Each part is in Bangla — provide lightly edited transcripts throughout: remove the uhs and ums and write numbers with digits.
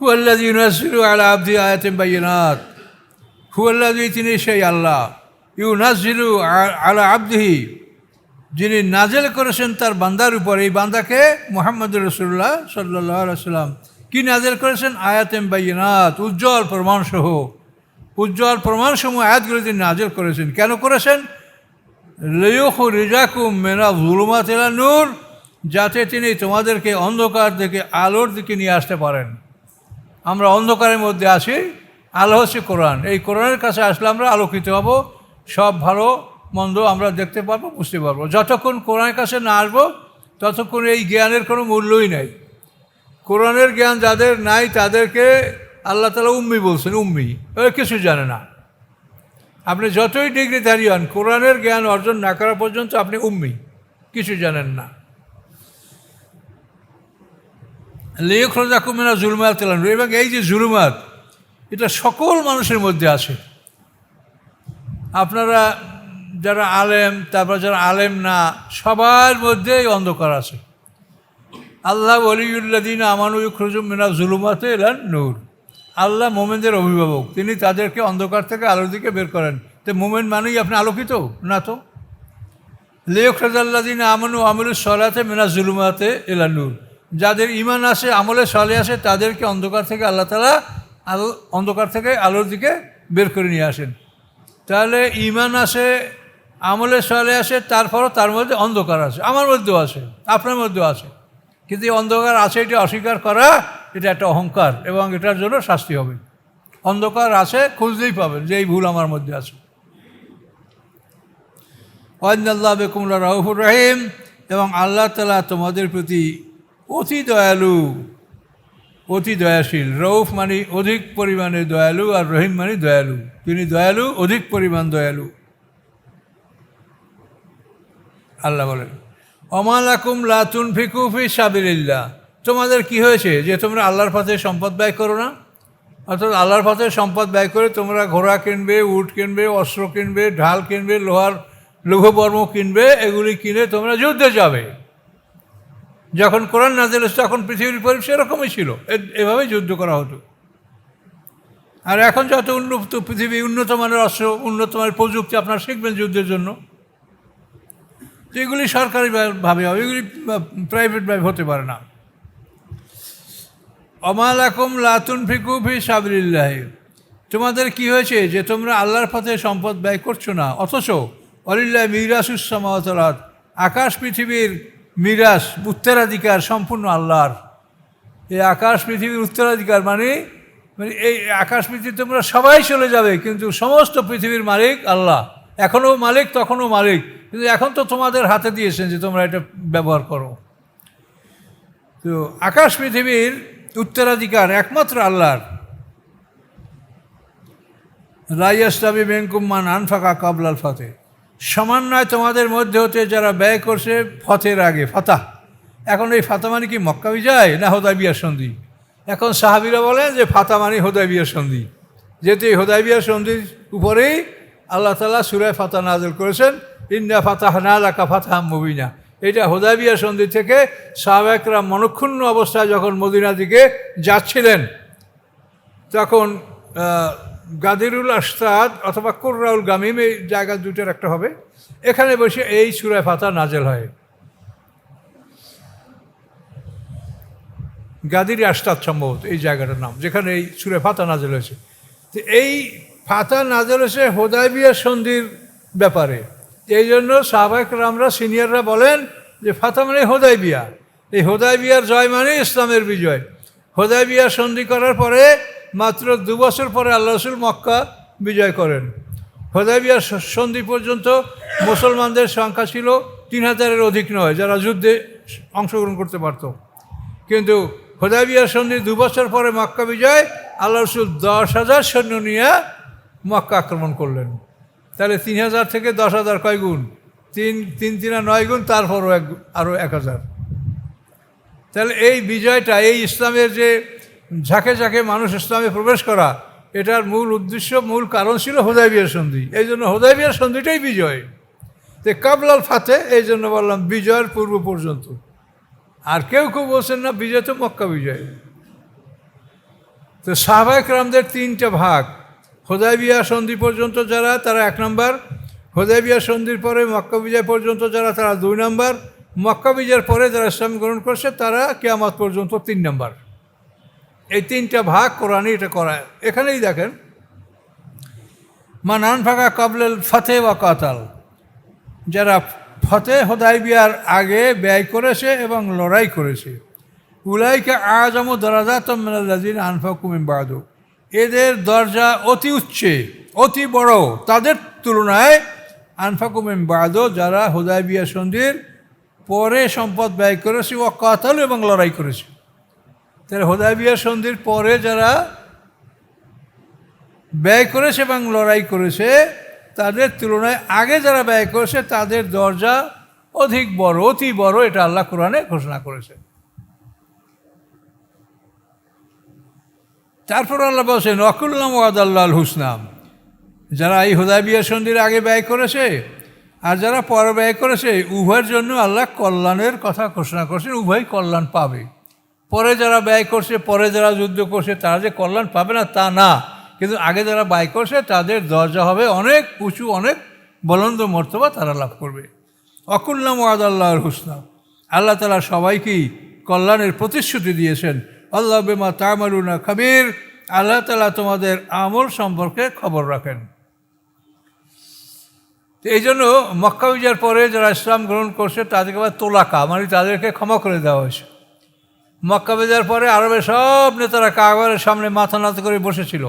হুয়াল্লাযী ইউনাজ্জিলু আলা আবদিহি আয়াতিন বাইয়িনাত, হুয়াল্লাযী তিনি সেই আল্লাহ, ইউনাজ্জিলু আলা আবদিহি যিনি নাজেল করেছেন তার বান্দার উপর, এই বান্দাকে মুহাম্মদুর রাসূলুল্লাহ সাল্লাল্লাহু আলাইহি ওয়াসাল্লাম কি নাজেল করেছেন? আয়াতিন বাইয়িনাত, উজ্জ্বল প্রমাণসহ, উজ্জ্বল প্রমাণসমূহ আয়াতগুলো তিনি নাজেল করেছেন। কেন করেছেন? লিয়ুখরিজাকুম মিনাজ যুলুমাতি ইলান নূর, যাতে তিনি তোমাদেরকে অন্ধকার থেকে আলোর দিকে নিয়ে আসতে পারেন। আমরা অন্ধকারের মধ্যে আছি, আলো হচ্ছে কোরআন। এই কোরআনের কাছে আসলে আমরা আলোকিত হব, সব ভালো মন্দ আমরা দেখতে পারবো, বুঝতে পারবো। যতক্ষণ কোরআনের কাছে না আসবো ততক্ষণ এই জ্ঞানের কোনো মূল্যই নাই। কোরআনের জ্ঞান যাদের নাই তাদেরকে আল্লাহ তাআলা উম্মি বলছেন, উম্মি, ওরা কিছু জানে না। আপনি যতই ডিগ্রিধারী হন, কোরআনের জ্ঞান অর্জন না করা পর্যন্ত আপনি উম্মি, কিছু জানেন না। লিয়ুখরিজাকুম মিনাজ যুলুমাতি ইলান নূর, এবং এই যে জুলুমাত, এটা সকল মানুষের মধ্যে আছে। আপনারা যারা আলেম, তারপর যারা আলেম না, সবার মধ্যেই অন্ধকার আছে। আল্লাহ ওয়ালিয়ুল্লাযীনা আমানু ইউখরিজুহুম মিনাজ যুলুমাতি ইলান নূর, আল্লাহ মোমেনদের অভিভাবক, তিনি তাদেরকে অন্ধকার থেকে আলোর দিকে বের করেন। তো মোমেন মানেই আপনি আলোকিত না তো? লিয়ুখরিজাল্লাযীনা আমানু ওয়া আমিলুস সলাতি মিনাজ যুলুমাতি ইলান নূর, যাদের ঈমান আছে, আমলে সালেহ আছে, তাদেরকে অন্ধকার থেকে আল্লাহ তাআলা অন্ধকার থেকে আলোর দিকে বের করে নিয়ে আসেন। তাহলে ঈমান আছে, আমলে সালেহ আছে, তারপরও তার মধ্যে অন্ধকার আছে। আমার মধ্যেও আছে, আপনার মধ্যেও আছে, কিন্তু এই অন্ধকার আছে এটা অস্বীকার করা, এটা একটা অহংকার, এবং এটার জন্য শাস্তি হবে। অন্ধকার আছে, খুঁজলেই পাবেন যে এই ভুল আমার মধ্যে আছে। ওয়ান্নাল্লাহু বিকুম লারাউফুর রহিম, এবং আল্লাহ তাআলা তোমাদের প্রতি অতি দয়ালু, অতি দয়াশীল। রউফ মানে অধিক পরিমাণে দয়ালু, আর রহিম মানে দয়ালু। তিনি দয়ালু, অধিক পরিমাণ দয়ালু। আল্লাহ বলেন, ওমা লাকুম লা তুনফিকু ফি সাবিলিল্লাহ, তোমাদের কি হয়েছে যে তোমরা আল্লাহর পথে সম্পদ ব্যয় করো না? অর্থাৎ আল্লাহর পথে সম্পদ ব্যয় করে তোমরা ঘোড়া কিনবে, উট কিনবে, অস্ত্র কিনবে, ঢাল কিনবে, লৌহবর্ম কিনবে, এগুলি কিনে তোমরা যুদ্ধে যাবে। যখন কোরআন নাযিল হচ্ছে তখন পৃথিবীর পরিবেশ এরকমই ছিল, এভাবেই যুদ্ধ করা হতো। আর এখন যত উন্নত পৃথিবী, উন্নত মানের অস্ত্র, উন্নত মানের প্রযুক্তি আপনারা শিখবেন যুদ্ধের জন্য, তো এগুলি সরকারিভাবে হবে, এগুলি প্রাইভেটভাবে হতে পারে না। ওমা লাকুম লা তুনফিকু ফি সাবিলিল্লাহ, তোমাদের কি হয়েছে যে তোমরা আল্লাহর পথে সম্পদ ব্যয় করছো না, অথচ ওয়ালিল্লাহি মিরাসুস সামাওয়াতি ওয়াল আরদ, আকাশ পৃথিবীর মিরাস, উত্তরাধিকার সম্পূর্ণ আল্লাহর। এই আকাশ পৃথিবীর উত্তরাধিকার মানে এই আকাশ পৃথিবী তোমরা সবাই চলে যাবে, কিন্তু সমস্ত পৃথিবীর মালিক আল্লাহ। এখনও মালিক, তখনও মালিক, কিন্তু এখন তো তোমাদের হাতে দিয়েছেন যে তোমরা এটা ব্যবহার করো। তো আকাশ পৃথিবীর উত্তরাধিকার একমাত্র আল্লাহর। লা ইয়াস্তাবি মিনকুম মান আনফাকা ক্বাবলাল ফাতহ, সমান নয় তোমাদের মধ্যে হতে যারা ব্যয় করছে ফতের আগে। ফাতাহ, এখন এই ফাতা মানে কি মক্কা বিজয় না হুদায়বিয়ার সন্ধি? এখন সাহাবীরা বলেন যে ফাতা মানে হুদায়বিয়ার সন্ধি, যেহেতু এই হুদায়বিয়ার সন্ধির উপরেই আল্লাহ তাআলা সূরা ফাতা নাযিল করেছেন, ইন্না ফাতাহনা লাকা ফাতহাম মুবিনা। এটা হুদায়বিয়ার সন্ধি থেকে সাহাবায়ে কেরাম মনক্ষুণ্ণ অবস্থায় যখন মদিনার দিকে যাচ্ছিলেন, তখন গাদিরুল আশতাদ অথবা কুররাউল গামিম, এই জায়গা দুটোর একটা হবে, এখানে বসে এই সূরা ফাতা নাজেল হয়। গাদির আশতাদ সম্ভবত এই জায়গাটার নাম, যেখানে এই সূরা ফাতা নাজেল হয়েছে। তো এই ফাতা নাজেল হয়েছে হুদায়বিয়ার সন্ধির ব্যাপারে। এই জন্য সাহাবায়ে কেরামরা, সিনিয়ররা বলেন যে ফাতা মানে হুদায়বিয়া। এই হুদায়বিয়ার জয় মানে ইসলামের বিজয়। হুদায়বিয়া সন্ধি করার পরে মাত্র 2 বছর পরে আল্লাহ রাসূল মক্কা বিজয় করেন। হুদায়বিয়া সন্ধি পর্যন্ত মুসলমানদের সংখ্যা ছিল 3000-এর অধিক নয়, যারা যুদ্ধে অংশগ্রহণ করতে পারত। কিন্তু হুদায়বিয়া সন্ধির 2 বছর পরে মক্কা বিজয়, আল্লাহ রাসূল 10,000 সৈন্য নিয়ে মক্কা আক্রমণ করলেন। তাহলে 3000 থেকে 10,000 কয় গুণ? 3 9 গুণ, তারপরও আরও 1000। তাহলে এই বিজয়টা, এই ইসলামের যে ঝাঁকে ঝাঁকে মানুষ ইসলামে প্রবেশ করা, এটার মূল উদ্দেশ্য, মূল কারণ ছিল হুদায়বিয়ার সন্ধি। এই জন্য হুদায়বিয়ার সন্ধিটাই বিজয়। তো ক্বাবলাল ফাতহ, এই জন্য বললাম বিজয়ের পূর্ব পর্যন্ত। আর কেউ কেউ বলছেন না বিজয় তো মক্কা বিজয়। তো সাহাবায়ে কেরামদের তিনটা ভাগ। হুদায়বিয়া সন্ধি পর্যন্ত যারা, তারা 1 নম্বর। হুদায়বিয়া সন্ধির পরে মক্কা বিজয় পর্যন্ত যারা, তারা 2 নম্বর। মক্কা বিজয়ের পরে যারা ইসলাম গ্রহণ করছে তারা কিয়ামত পর্যন্ত 3 নম্বর। এই তিনটা ভাগ কোরআনে এটা করা। এখানেই দেখেন, মান আনফাকা কাবলাল ফাতে ওয়া কাতাল, যারা ফতে হুদায়বিয়ার আগে ব্যয় করেছে এবং লড়াই করেছে, উলাইকা আযমু দারাজাতাম মিনাল্লাযিনা আনফাকু মিন বাদু, এদের দরজা অতি উচ্চে, অতি বড় তাদের তুলনায় আনফাকু মিন বাদু, যারা হুদায়বিয়া সন্ধির পরে সম্পদ ব্যয় করেছে, ওয়া কাতাল, এবং লড়াই করেছে। তাহলে হুদায়বিয়া সন্ধির পরে যারা ব্যয় করেছে এবং লড়াই করেছে তাদের তুলনায় আগে যারা ব্যয় করেছে তাদের দরজা অধিক বড়, অতি বড়, এটা আল্লাহ কোরআনে ঘোষণা করেছে। তারপর আল্লাহ বলছেন ওয়াকুল্লাম ওয়াদাল্লাহুল হুসনাম, যারা এই হুদায়বিয়া সন্ধির আগে ব্যয় করেছে আর যারা পরে ব্যয় করেছে উভয়ের জন্য আল্লাহ কল্যাণের কথা ঘোষণা করেছেন, উভয় কল্যাণ পাবে। পরে যারা ব্যয় করছে, পরে যারা যুদ্ধ করছে তারা যে কল্যাণ পাবে না তা না, কিন্তু আগে যারা ব্যয় করছে তাদের দরজা হবে অনেক উঁচু, অনেক বুলন্দ মর্তবা তারা লাভ করবে। ওয়াকুল্লাম ওয়াদাল্লাহুল হুসনা, আল্লাহ তাআলা সবাইকেই কল্যাণের প্রতিশ্রুতি দিয়েছেন। আল্লাহ বিমা তা'মালুনা খাবীর, আল্লাহ তাআলা তোমাদের আমল সম্পর্কে খবর রাখেন। এই জন্য মক্কা বিজয়ের পরে যারা ইসলাম গ্রহণ করছে তাদেরকে আবার তোলাকা, মানে তাদেরকে ক্ষমা করে দেওয়া হয়েছে। মক্কা বিজয়ের পরে আরবের সব নেতারা কাবারের সামনে মাথা নত করে বসেছিল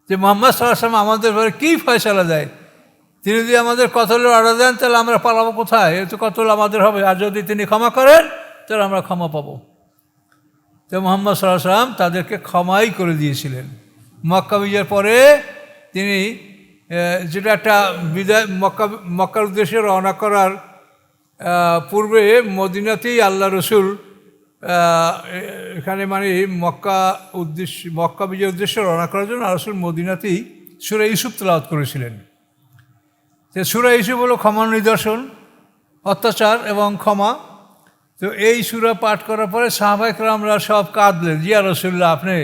যে মুহাম্মদ সাল্লাল্লাহু আলাইহি ওয়াসাল্লাম আমাদের পরে কী ফয়সালা দেয়, তিনি যদি আমাদের কতলের অর্ডার দেন তাহলে আমরা পালাবো কোথায়, এ তো কতল আমাদের হবে, আর যদি তিনি ক্ষমা করেন তাহলে আমরা ক্ষমা পাবো। তো মুহাম্মদ সাল্লাল্লাহু আলাইহি ওয়াসাল্লাম তাদেরকে ক্ষমাই করে দিয়েছিলেন। মক্কা বিজয়ের পরে তিনি যেটা একটা বিদায়, মক্কার উদ্দেশ্যে রওনা করার পূর্বে মদিনাতেই আল্লাহ রসুল এখানে মানে মক্কা বিজয়ের উদ্দেশ্যে রওনা করার জন্য আল্লাহ রসুল মদিনাতেই সূরা ইউসুফ তেলাওয়াত করেছিলেন। তো সূরা ইউসুফ হলো ক্ষমার নিদর্শন, অত্যাচার এবং ক্ষমা। তো এই সূরা পাঠ করার পরে সাহাবায়ে কেরামরা সব কাঁদলেন, ইয়া রাসূলুল্লাহ আপনি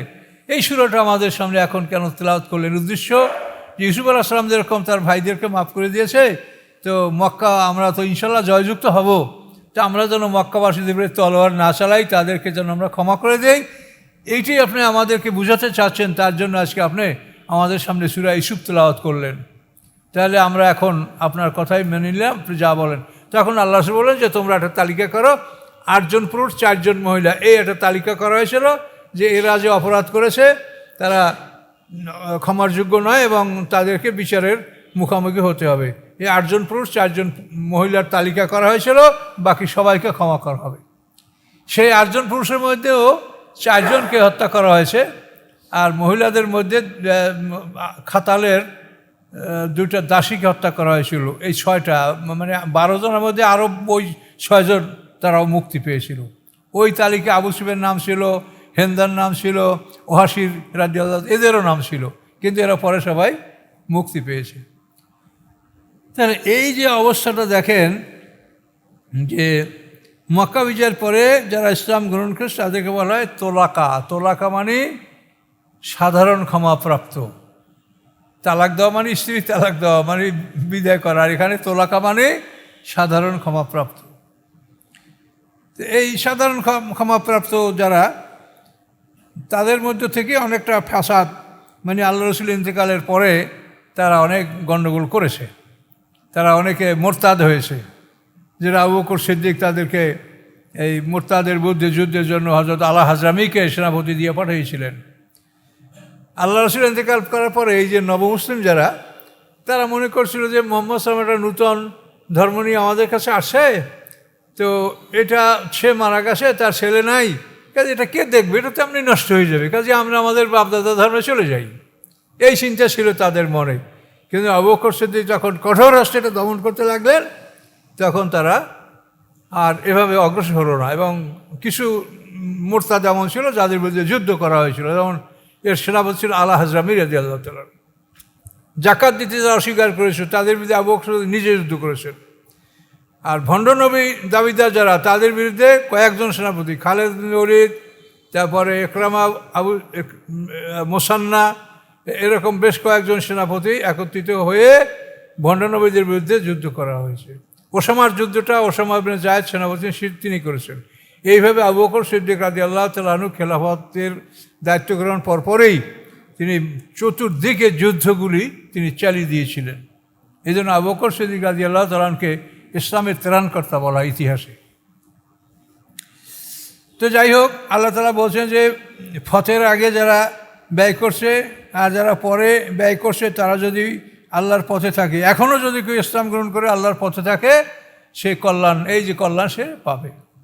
এই সূরাটা আমাদের সামনে এখন কেন তেলাওয়াত করলেন? উদ্দেশ্য যে ইউসুফ আলাইহিস সালাম যেরকম তার ভাইদেরকে মাফ করে দিয়েছে, তো মক্কা আমরা তো ইনশাল্লাহ জয়যুক্ত হব, তো আমরা যেন মক্কাবাসীদের বিরুদ্ধে তলোয়ার না চালাই, তাদেরকে যেন আমরা ক্ষমা করে দেই, এইটাই আপনি আমাদেরকে বুঝাতে চাচ্ছেন। তার জন্য আজকে আপনি আমাদের সামনে সূরা ইউসুফ তেলাওয়াত করলেন, তাহলে আমরা এখন আপনার কথাই মেনে নিলাম, আপনি যা বলেন। তখন আল্লাহ রাসূল বলেন যে তোমরা একটা তালিকা করো, 8 জন পুরুষ 4 জন মহিলা, এই একটা তালিকা করা হয়েছিল যে এরা যে অপরাধ করেছে তারা ক্ষমার যোগ্য নয় এবং তাদেরকে বিচারের মুখোমুখি হতে হবে। এই 8 জন পুরুষ 4 জন মহিলার তালিকা করা হয়েছিল, বাকি সবাইকে ক্ষমা করা হবে। সেই 8 জন পুরুষের মধ্যেও 4 জনকে হত্যা করা হয়েছে, আর মহিলাদের মধ্যে খাতালের 2টা দাসীকে হত্যা করা হয়েছিল। এই 6টা মানে 12 জনের মধ্যে আরও ওই 6 জন তারাও মুক্তি পেয়েছিল। ওই তালিকা আবু সুফিয়ানের নাম ছিল, হেন্দার নাম ছিল, ওহাসির রাদিয়াল্লাহু এদেরও নাম ছিল, কিন্তু এরা পরে সবাই মুক্তি পেয়েছে। তাহলে এই যে অবস্থাটা দেখেন যে মক্কা বিজয়ের পরে যারা ইসলাম গ্রহণ করেছে তাদেরকে বলা হয় তোলাকা। তোলাকা মানে সাধারণ ক্ষমাপ্রাপ্ত। তালাক দেওয়া মানে স্ত্রী তালাক দেওয়া মানে বিদায় করা, আর এখানে তোলাকা মানে সাধারণ ক্ষমাপ্রাপ্ত। এই সাধারণ ক্ষমাপ্রাপ্ত যারা, তাদের মধ্য থেকে অনেকটা ফাসাদ, মানে আল্লাহ রসুল ইন্তেকালের পরে তারা অনেক গণ্ডগোল করেছে, তারা অনেকে মোরতাদ হয়েছে। যারা আবু বকর সিদ্দিক তাদেরকে এই মোরতাদের বিরুদ্ধে যুদ্ধের জন্য হযরত আলা হাজরামিকে সেনাপতি দিয়ে পাঠিয়েছিলেন। আল্লাহ রসুল ইন্তেকাল করার পরে এই যে নবমুসলিম যারা, তারা মনে করছিল যে মুহাম্মদ সাল্লাল্লাহু আলাইহি ওয়াসাল্লাম একটা নূতন ধর্ম নিয়ে আমাদের কাছে আসে, তো এটা সে মারা গেছে, তার ছেলে নাই, কাজে এটা কে দেখবে, এটা তো এমনি নষ্ট হয়ে যাবে, কাজে আমরা আমাদের বাপদাদা ধর্মে চলে যাই, এই চিন্তা ছিল তাদের মনে। কিন্তু আবু বকর সিদ্দিক যখন কঠোর হস্তে এটা দমন করতে লাগলেন, তখন তারা আর এভাবে অগ্রসর হলো না। এবং কিছু মুরতাদ এমন ছিল যাদের বিরুদ্ধে যুদ্ধ করা হয়েছিল, যেমন এর সেনাপতি ছিল আলা হাজরামি রাদিয়াল্লাহু তাআলা। জাকাত দিতে যারা অস্বীকার করেছিল তাদের বিরুদ্ধে আবু বকর নিজে যুদ্ধ করেছেন। আর ভণ্ড নবী দাবিদার যারা, তাদের বিরুদ্ধে কয়েকজন সেনাপতি, খালিদ বিন ওলীদ, তারপরে একরামা, আবু মোসান্না, এরকম বেশ কয়েকজন সেনাপতি একত্রিত হয়ে ভণ্ডনবীদের বিরুদ্ধে যুদ্ধ করা হয়েছে। ওসামার যুদ্ধটা ওসামা ইবনে জায়েদ সেনাপতি তিনি করেছেন। এইভাবে আবু বকর সিদ্দিক রাদিয়াল্লাহু তাআলা আনহু খেলাফতের দায়িত্ব গ্রহণ পরপরেই তিনি চতুর্দিকে যুদ্ধগুলি তিনি চালিয়ে দিয়েছিলেন। এই জন্য আবু বকর সিদ্দিক রাদিয়াল্লাহু তাআলা আনহুকে ইসলামের ত্রাণকর্তা বলা ইতিহাসে। তো যাই হোক, আল্লাহ তাআলা বলছেন যে ফতের আগে যারা ব্যয় করছে আর যারা পরে ব্যয় করছে তারা যদি আল্লাহর পথে থাকে, এখনও যদি কেউ ইসলাম গ্রহণ করে আল্লাহর পথে থাকে, সে কল্যাণ, এই যে কল্যাণ সে পাবে।